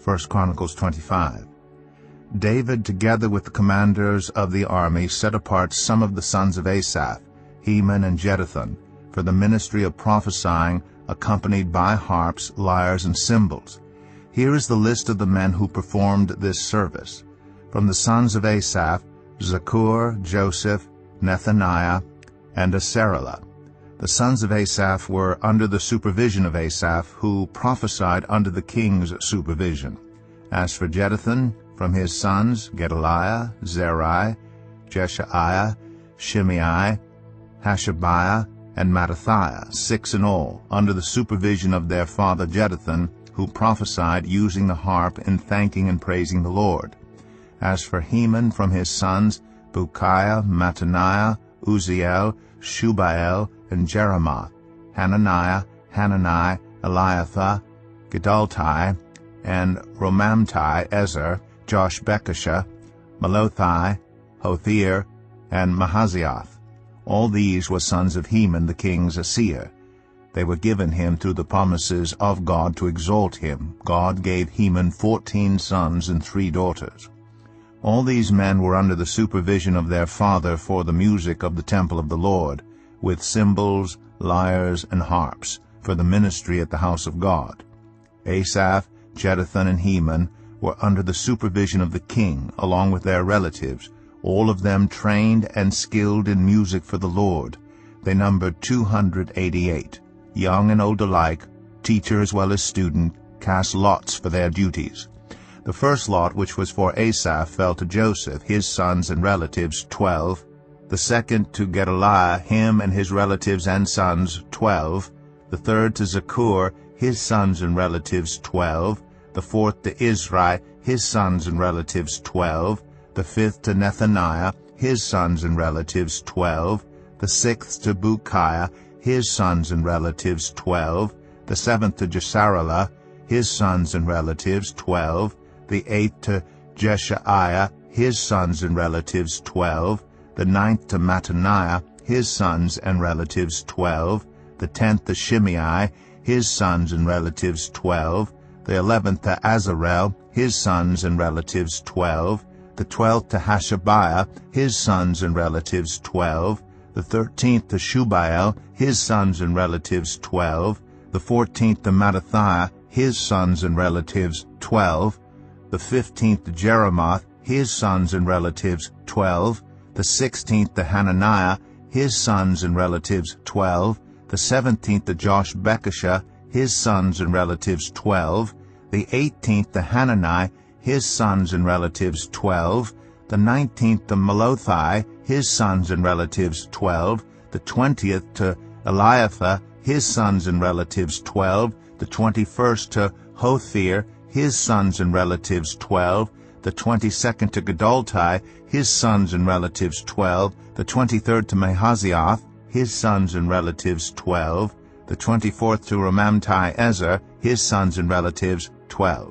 1 Chronicles 25. David, together with the commanders of the army, set apart some of the sons of Asaph, Heman and Jeduthun, for the ministry of prophesying, accompanied by harps, lyres, and cymbals. Here is the list of the men who performed this service. From the sons of Asaph, Zaccur, Joseph, Nethaniah, and Asarela. The sons of Asaph were under the supervision of Asaph, who prophesied under the king's supervision. As for Jeduthun, from his sons, Gedaliah, Zerai, Jeshaiah, Shimei, Hashabiah, and Mattathiah, 6 in all, under the supervision of their father Jeduthun, who prophesied using the harp in thanking and praising the Lord. As for Heman, from his sons, Bukiah, Mattaniah, Uzziel, Shubael, and Jeremoth, Hananiah, Hanani, Eliathah, Gedaltai, and Romamti, Ezer, Joshbekashah, Melothai, Hothir, and Mahazioth. All these were sons of Heman the king's seer. They were given him through the promises of God to exalt him. God gave Heman 14 sons and 3 daughters. All these men were under the supervision of their father for the music of the temple of the Lord, with cymbals, lyres, and harps, for the ministry at the house of God. Asaph, Jeduthun, and Heman were under the supervision of the king, along with their relatives, all of them trained and skilled in music for the Lord. They numbered 288, young and old alike, teacher as well as student, cast lots for their duties. The first lot, which was for Asaph, fell to Joseph, his sons and relatives, 12. The second to Gedaliah, him and his relatives and sons, 12. The third to Zaccur, his sons and relatives, 12. The fourth to Izri, his sons and relatives, 12. The fifth to Nethaniah, his sons and relatives, 12. The sixth to Bukiah, his sons and relatives, 12. The seventh to Jesarela, his sons and relatives, 12. The eighth to Jeshaiah, his sons and relatives, 12. The ninth to Mattaniah, his sons and relatives, 12. The 10th to Shimei, his sons and relatives, 12. The 11th to Azarel, his sons and relatives, 12. The 12th to Hashabiah, his sons and relatives, 12. The 13th to Shubael, his sons and relatives, 12. The 14th to Mattathiah, his sons and relatives, 12. The 15th to Jeremoth, his sons and relatives, 12. The 16th to Hananiah, his sons and relatives, 12. The 17th to Joshbekashah, his sons and relatives, 12. The 18th to Hanani, his sons and relatives, 12. The 19th to Melothai, his sons and relatives, 12. The 20th to Eliathah, his sons and relatives, 12. The 21st to Hothir, his sons and relatives, 12. The 22nd to Gedaltai, his sons and relatives, 12. The 23rd to Mahazioth, his sons and relatives, 12. The 24th to Romamti Ezer, his sons and relatives, 12.